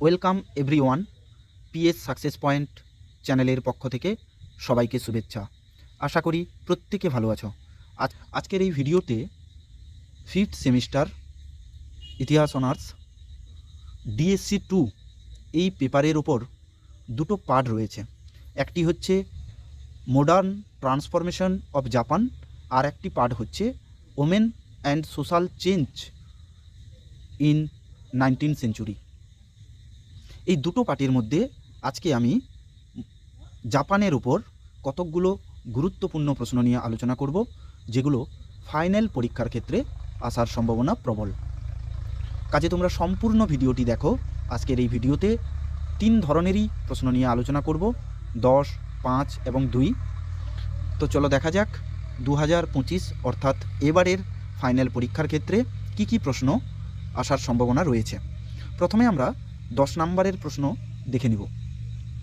Welcome everyone, PS success point চ্যানেলের পক্ষ থেকে সবাইকে শুভেচ্ছা। আশা করি প্রত্যেকে ভালো আছো। আজকের এই ভিডিওতে 5th সেমিস্টার ইতিহাস অনার্স ডিএসসি 2 এই পেপারের ওপর দুটো পার্ট রয়েছে। একটি হচ্ছে মডার্ন ট্রান্সফরমেশন অফ জাপান, আর একটি পার্ট হচ্ছে women and social change in 19th century. এই দুটো পার্টের মধ্যে আজকে আমি জাপানের উপর কতকগুলো গুরুত্বপূর্ণ প্রশ্ন নিয়ে আলোচনা করব, যেগুলো ফাইনাল পরীক্ষার ক্ষেত্রে আসার সম্ভাবনা প্রবল। কাজে তোমরা সম্পূর্ণ ভিডিওটি দেখো। আজকের এই ভিডিওতে 3 ধরনেরই প্রশ্ন নিয়ে আলোচনা করব, 10, 5 এবং 2। তো চলো দেখা যাক 2025 অর্থাৎ এবারের ফাইনাল পরীক্ষার ক্ষেত্রে কি কি প্রশ্ন আসার সম্ভাবনা রয়েছে। প্রথমে আমরা 10 নম্বরের প্রশ্ন দেখে নিব।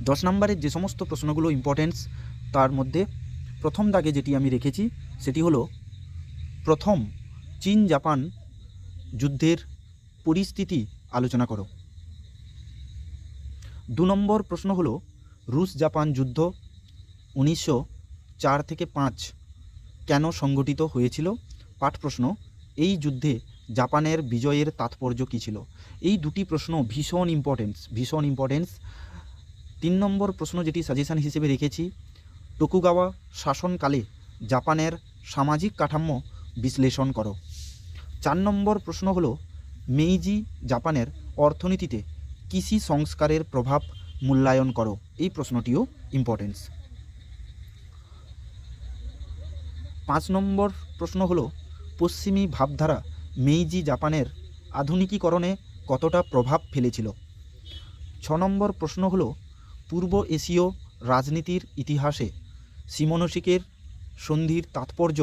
10 নম্বরের যে সমস্ত প্রশ্নগুলো ইম্পর্টেন্স, তার মধ্যে প্রথম দাগে যেটি আমি রেখেছি সেটি হলো প্রথম চীন জাপান যুদ্ধের পরিস্থিতি আলোচনা করো। 2 নম্বর প্রশ্ন হলো রুশ জাপান যুদ্ধ 1904 থেকে 5 কেন সংগঠিত হয়েছিল? পাঠ প্রশ্ন, এই যুদ্ধে জাপানের বিজয়ের তাৎপর্য কী ছিল? এই দুটি প্রশ্ন ভীষণ ইম্পর্টেন্স। 3 নম্বর প্রশ্ন যেটি সাজেশন হিসেবে রেখেছি, টোকুগাওয়া শাসনকালে জাপানের সামাজিক কাঠামো বিশ্লেষণ করো। 4 নম্বর প্রশ্ন হলো মেইজি জাপানের অর্থনীতিতে কৃষি সংস্কারের প্রভাব মূল্যায়ন করো। এই প্রশ্নটিও ইম্পর্টেন্স। 5 নম্বর প্রশ্ন হলো পশ্চিমী ভাবধারা মেইজি জাপানের আধুনিকীকরণে কতটা প্রভাব ফেলেছিল? 6 নম্বর প্রশ্ন হলো পূর্ব এশীয় রাজনীতির ইতিহাসে সিমোনোসেকের সন্ধির তাৎপর্য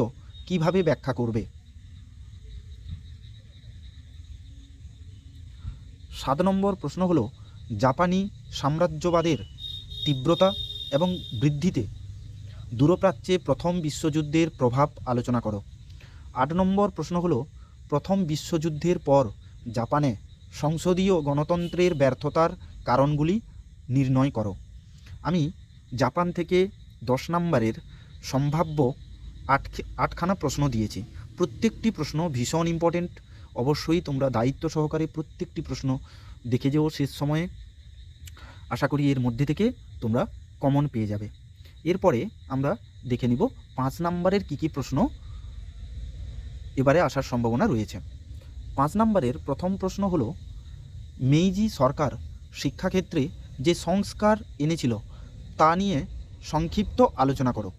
কিভাবে ব্যাখ্যা করবে? 7 নম্বর প্রশ্ন হলো জাপানি সাম্রাজ্যবাদের তীব্রতা এবং বৃদ্ধিতে দূরপ্রাচ্যে প্রথম বিশ্বযুদ্ধের প্রভাব আলোচনা করো। 8 নম্বর প্রশ্ন হলো প্রথম বিশ্বযুদ্ধের পর জাপানে সংসদীয় গণতন্ত্রের ব্যর্থতার কারণগুলি নির্ণয় করো। আমি জাপান থেকে 10 নম্বরের সম্ভাব্য 8খানা প্রশ্ন দিয়েছি। প্রত্যেকটি প্রশ্ন ভীষণ ইম্পর্টেন্ট। অবশ্যই তোমরা দায়িত্ব সহকারে প্রত্যেকটি প্রশ্ন দেখে যেও শেষ সময়ে। আশা করি এর মধ্যে থেকে তোমরা কমন পেয়ে যাবে। এরপরে আমরা দেখে নিব 5 নম্বরের কী কী প্রশ্ন এবারে আসার সম্ভাবনা রয়েছে। 5 নম্বরের প্রথম প্রশ্ন হলো মেইজি সরকার শিক্ষাক্ষেত্রে যে সংস্কার এনেছিল তা নিয়ে সংক্ষিপ্ত আলোচনা করো।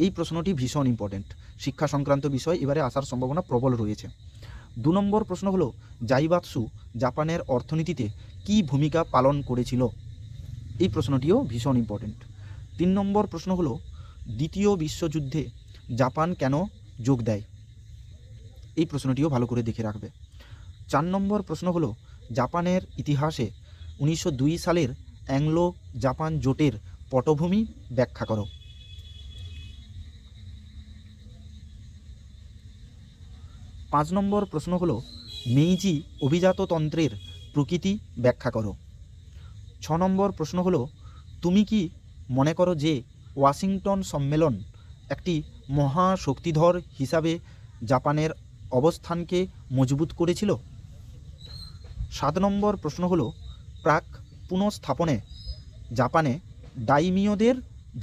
এই প্রশ্নটি ভীষণ ইম্পর্টেন্ট। শিক্ষা সংক্রান্ত বিষয় এবারে আসার সম্ভাবনা প্রবল রয়েছে। 2 নম্বর প্রশ্ন হলো জাইবাৎসু জাপানের অর্থনীতিতে কী ভূমিকা পালন করেছিল? এই প্রশ্নটিও ভীষণ ইম্পর্টেন্ট। 3 নম্বর প্রশ্ন হলো দ্বিতীয় বিশ্বযুদ্ধে জাপান কেন যোগ দেয়? এই প্রশ্নটিও ভালো করে দেখে রাখবে। 4 নম্বর প্রশ্ন হলো জাপানের ইতিহাসে 1902 সালের অ্যাংলো জাপান জোটের পটভূমি ব্যাখ্যা করো। 5 নম্বর প্রশ্ন হলো মেইজি অভিজাততন্ত্রের প্রকৃতি ব্যাখ্যা করো। 6 নম্বর প্রশ্ন হলো তুমি কি মনে করো যে ওয়াশিংটন সম্মেলন একটি মহাশক্তিধর হিসাবে জাপানের অবস্থানকে মজবুত করেছিল? 7 নম্বর প্রশ্ন হলো প্রাক পুনঃস্থাপনে জাপানে দাইমিয়োদের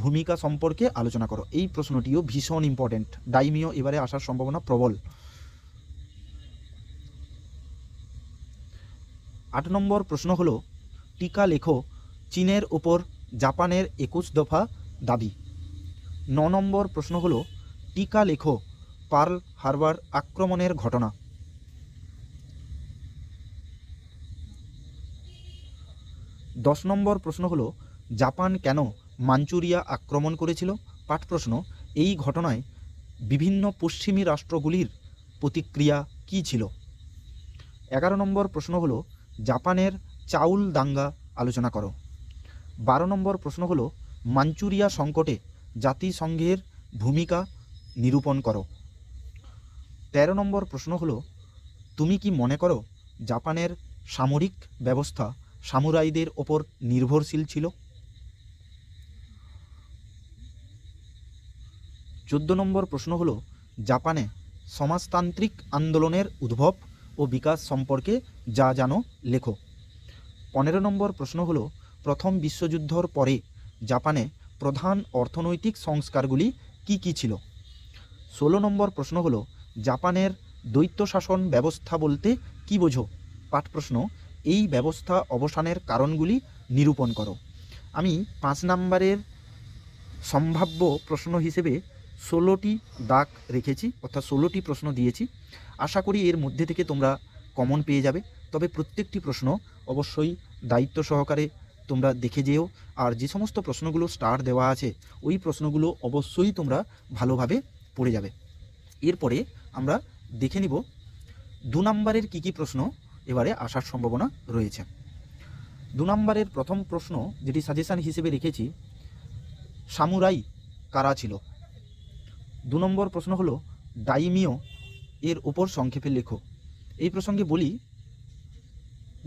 ভূমিকা সম্পর্কে আলোচনা করো। এই প্রশ্নটিও ভীষণ ইম্পর্টেন্ট। দাইমিয় এবারে আসার সম্ভাবনা প্রবল। 8 নম্বর প্রশ্ন হলো টিকা লেখো চীনের ওপর জাপানের 21 দফা দাবি। 9 নম্বর প্রশ্ন হলো টিকা লেখো পার্ল হারবার আক্রমণের ঘটনা। 10 নম্বর প্রশ্ন হলো জাপান কেন মাঞ্চুরিয়া আক্রমণ করেছিল? পাঠ প্রশ্ন, এই ঘটনায় বিভিন্ন পশ্চিমী রাষ্ট্রগুলির প্রতিক্রিয়া কী ছিল? 11 নম্বর প্রশ্ন হলো জাপানের চাউল দাঙ্গা আলোচনা করো। 12 নম্বর প্রশ্ন হলো মাঞ্চুরিয়া সংকটে জাতিসংঘের ভূমিকা নিরূপণ করো। 13 নম্বর প্রশ্ন হলো তুমি কি মনে করো জাপানের সামরিক ব্যবস্থা সামুরাইদের ওপর নির্ভরশীল ছিল? 14 নম্বর প্রশ্ন হলো জাপানে সমাজতান্ত্রিক আন্দোলনের উদ্ভব ও বিকাশ সম্পর্কে যা জানো লেখো। 15 নম্বর প্রশ্ন হলো প্রথম বিশ্বযুদ্ধর পরে জাপানে প্রধান অর্থনৈতিক সংস্কারগুলি কি কি ছিল? 16 নম্বর প্রশ্ন হলো জাপানের দ্বৈত শাসন ব্যবস্থা বলতে কি বোঝো? পাঠ প্রশ্ন, এই ব্যবস্থা অবসানের কারণগুলি নিরূপণ করো। আমি 5 নম্বরের সম্ভাব্য প্রশ্ন হিসেবে 16টি দাগ রেখেছি, অর্থাৎ 16টি প্রশ্ন দিয়েছি। আশা করি এর মধ্যে থেকে তোমরা কমন পেয়ে যাবে। তবে প্রত্যেকটি প্রশ্ন অবশ্যই দায়িত্ব সহকারে তোমরা দেখে যেও, আর যে সমস্ত প্রশ্নগুলো স্টার দেওয়া আছে ওই প্রশ্নগুলো অবশ্যই তোমরা ভালোভাবে পড়ে যাবে। এরপরে আমরা দেখে নিব 2 নম্বরের কী কী প্রশ্ন এবারে আসার সম্ভাবনা রয়েছে। 2 নম্বরের প্রথম প্রশ্ন যেটি সাজেশান হিসেবে রেখেছি, সামুরাই কারা ছিল? 2 নম্বর প্রশ্ন হলো দাইমিও এর ওপর সংক্ষেপে লেখো। এই প্রসঙ্গে বলি,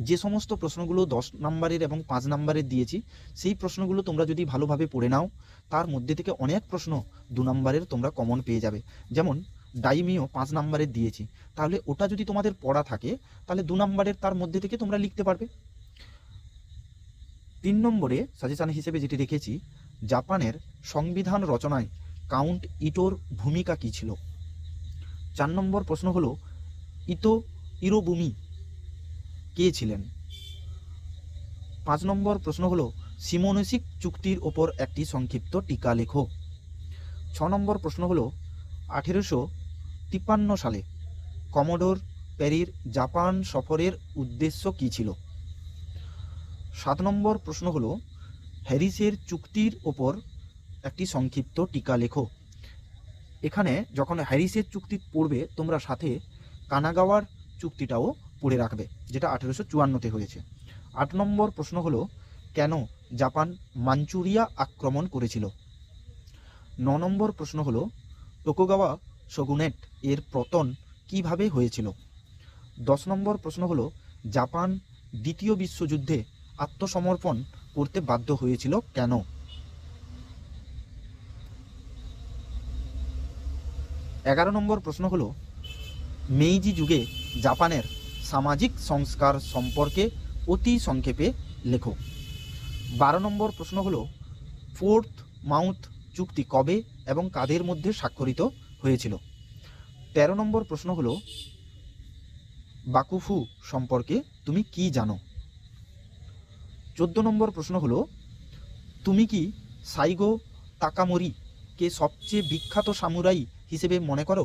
যে সমস্ত প্রশ্নগুলো 10 নম্বরের এবং 5 নম্বরের দিয়েছি সেই প্রশ্নগুলো তোমরা যদি ভালোভাবে পড়ে নাও তার মধ্যে থেকে অনেক প্রশ্ন 2 নম্বরের তোমরা কমন পেয়ে যাবে। যেমন দাইমিও 5 নম্বরের দিয়েছি, তাহলে ওটা যদি তোমাদের পড়া থাকে তাহলে 2 নম্বরের তার মধ্যে থেকে তোমরা লিখতে পারবে। 3 নম্বরে সাজেশন হিসেবে যেটি রেখেছি, জাপানের সংবিধান রচনায় কাউন্ট ইটোর ভূমিকা কী ছিল? 4 নম্বর প্রশ্ন হলো ইতো ইরোবুমি কে ছিলেন? 5 নম্বর প্রশ্ন হলো সিমোনোসিক চুক্তির ওপর একটি সংক্ষিপ্ত টিকা লেখো। 6 নম্বর প্রশ্ন হলো 1853 সালে কমোডোর পেরির জাপান সফরের উদ্দেশ্য কী ছিল? 7 নম্বর প্রশ্ন হলো হ্যারিসের চুক্তির ওপর একটি সংক্ষিপ্ত টিকা লেখো। এখানে যখন হ্যারিসের চুক্তি পড়বে তোমরা সাথে কানাগাওয়ার চুক্তিটাও পড়ে রাখবে, যেটা 1854তে হয়েছে। 8 নম্বর প্রশ্ন হলো কেন জাপান মাঞ্চুরিয়া আক্রমণ করেছিল? 9 নম্বর প্রশ্ন হলো টোকুগাওয়া শোগুনেট এর পতন কিভাবে হয়েছিল? 10 নম্বর প্রশ্ন হলো জাপান দ্বিতীয় বিশ্বযুদ্ধে আত্মসমর্পণ করতে বাধ্য হয়েছিল কেন? 11 নম্বর প্রশ্ন হলো মেইজি যুগে জাপানের সামাজিক সংস্কার সম্পর্কে অতি সংক্ষেপে লেখো। 12 নম্বর প্রশ্ন হলো ফোর্থ মাউথ চুক্তি কবে এবং কাদের মধ্যে স্বাক্ষরিত হয়েছিল? 13 নম্বর প্রশ্ন হলো বাকুফু সম্পর্কে তুমি কি জানো? 14 নম্বর প্রশ্ন হলো তুমি কি সাইগো তাকামোরিকে সবচেয়ে বিখ্যাত সামুরাই হিসেবে মনে করো?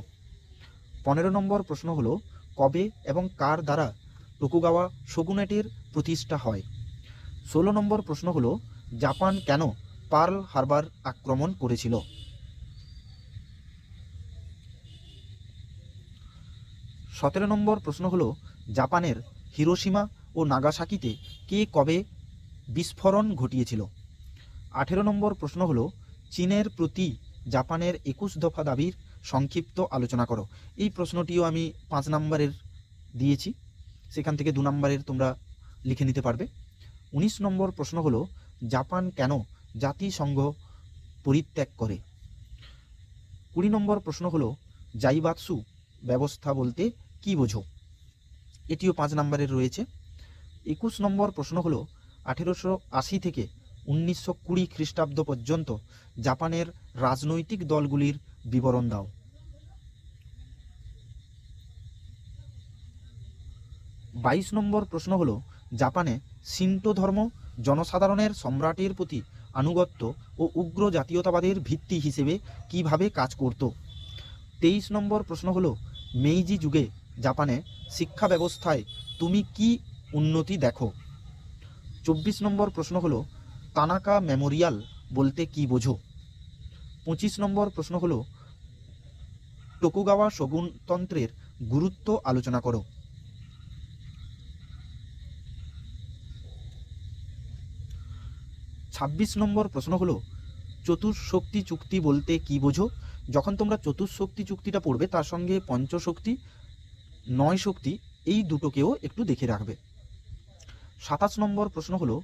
15 নম্বর প্রশ্ন হলো কবে এবং কার দ্বারা টোকুগাওয়া শোগুনেটের প্রতিষ্ঠা হয়? 16 নম্বর প্রশ্ন হলো জাপান কেন পার্ল হারবার আক্রমণ করেছিল? 17 নম্বর প্রশ্ন হলো জাপানের হিরোশিমা ও নাগাসাকিতে কে কবে বিস্ফোরণ ঘটিয়েছিল? 18 নম্বর প্রশ্ন হলো চীনের প্রতি জাপানের 21 দফা দাবির সংক্ষিপ্ত আলোচনা করো। এই প্রশ্নটিও আমি 5 নম্বরের দিয়েছি, সেখান থেকে 2 নম্বরের তোমরা লিখে নিতে পারবে। 19 নম্বর প্রশ্ন হলো জাপান কেন জাতিসংঘ পরিত্যাগ করে? 20 নম্বর প্রশ্ন হলো জাইবাৎসু ব্যবস্থা বলতে কি বোঝো? এটিও 5 নম্বরের রয়েছে। 21 নম্বর প্রশ্ন হলো 1880 থেকে 1920 খ্রিস্টাব্দ পর্যন্ত জাপানের রাজনৈতিক দলগুলির বিবরণ দাও। 22 নম্বর প্রশ্ন হলো জাপানে শিন্টো ধর্ম জনসাধারণের সম্রাটের প্রতি আনুগত্য ও উগ্র জাতীয়তাবাদের ভিত্তি হিসেবে কিভাবে কাজ করত? 23 নম্বর প্রশ্ন হলো মেইজি যুগে জাপানে শিক্ষা ব্যবস্থায় তুমি কি উন্নতি দেখো? 24 নম্বর প্রশ্ন হলো তানাকা মেমোরিয়াল বলতে কি বোঝো? 25 নম্বর প্রশ্ন হলো টোকুগাওয়া শোগুনতন্ত্রের গুরুত্ব আলোচনা করো। 26 নম্বর প্রশ্ন হলো চতুর্শক্তি চুক্তি বলতে কি বোঝো? যখন তোমরা চতুর্শক্তি চুক্তিটা পড়বে তার সঙ্গে পঞ্চশক্তি, 9 শক্তি এই দুটোকেও একটু দেখে রাখবে। 27 নম্বর প্রশ্ন হলো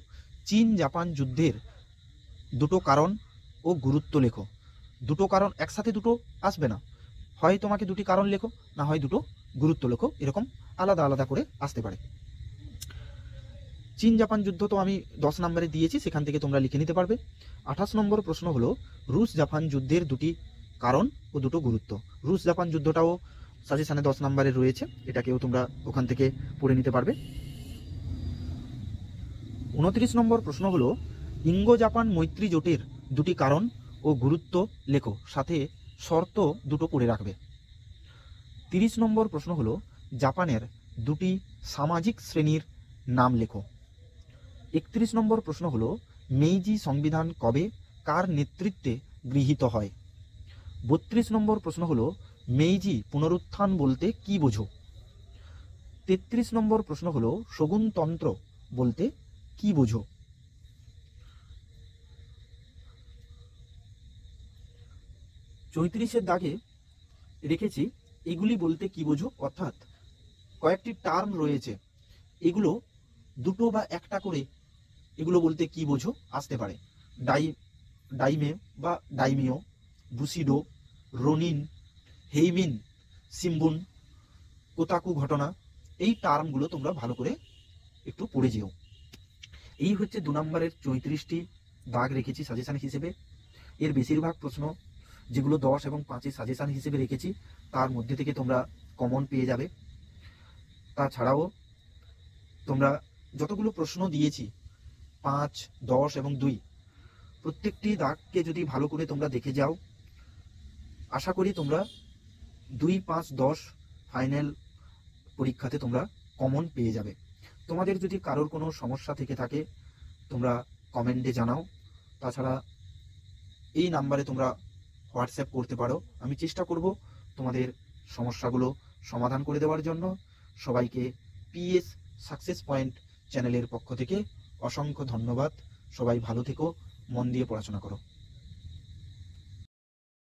চীন জাপান যুদ্ধের দুটো কারণ ও গুরুত্ব লেখো। দুটো কারণ একসাথে দুটো আসবে না, হয় তোমাকে দুটি কারণ লেখো, না হয় দুটো গুরুত্ব লেখো, এরকম আলাদা আলাদা করে আসতে পারে। চীন জাপান যুদ্ধ তো আমি 10 নম্বরে দিয়েছি, সেখান থেকে তোমরা লিখে নিতে পারবে। 28 নম্বর প্রশ্ন হলো রুশ জাপান যুদ্ধের দুটি কারণ ও দুটো গুরুত্ব। রুশ জাপান যুদ্ধটাও সাজেশানে 10 নম্বরে রয়েছে, এটাকেও তোমরা ওখান থেকে পড়ে নিতে পারবে। 29 নম্বর প্রশ্ন হলো ইঙ্গো জাপান মৈত্রী জোটের দুটি কারণ ও গুরুত্ব লেখো, সাথে শর্ত দুটো করে রাখবে। 30 নম্বর প্রশ্ন হলো জাপানের দুটি সামাজিক শ্রেণীর নাম লেখো। 31 নম্বর প্রশ্ন হলো মেইজি সংবিধান কবে কার নেতৃত্বে গৃহীত হয়। 32 নম্বর প্রশ্ন হলো মেইজি পুনরুত্থান বলতে কি বোঝো। 33 নম্বর প্রশ্ন হলো শগুনতন্ত্র বলতে কি বোঝো। 34-এর দাগে রেখেছি এগুলি বলতে কি বোঝো, অর্থাৎ কয়েকটি টার্ম রয়েছে, এগুলো দুটো বা একটা করে এগুলো বলতে কি বোঝো আসতে পারে। ডাইমে বা ডাইমিও, বুসিডো, রোনিন, হেইমিন, সিম্বুন, কোতাকু ঘটনা, এই টার্মগুলো তোমরা ভালো করে একটু পড়ে যেও। এই হচ্ছে 2 নম্বরের 34টি দাগ রেখেছি সাজেশান হিসেবে। এর বেশিরভাগ প্রশ্ন যেগুলো 10 এবং 5-এ সাজেশান হিসেবে রেখেছি তার মধ্যে থেকে তোমরা কমন পেয়ে যাবে। তাছাড়াও তোমরা যতগুলো প্রশ্ন দিয়েছি 5, 10 এবং 2, প্রত্যেকটি দাগকে যদি ভালো করে তোমরা দেখে যাও, আশা করি তোমরা 2, 5, 10 ফাইনাল পরীক্ষাতে তোমরা কমন পেয়ে যাবে। তোমাদের যদি কারোর কোনো সমস্যা থেকে থাকে তোমরা কমেন্টে জানাও। তাছাড়া এই নাম্বারে তোমরা হোয়াটসঅ্যাপ করতে পারো, আমি চেষ্টা করব তোমাদের সমস্যাগুলো সমাধান করে দেওয়ার জন্য। সবাইকে পিএস সাকসেস পয়েন্ট চ্যানেলের পক্ষ থেকে অসংখ্য ধন্যবাদ। সবাই ভালো থেকো, মন দিয়ে পড়াশোনা করো।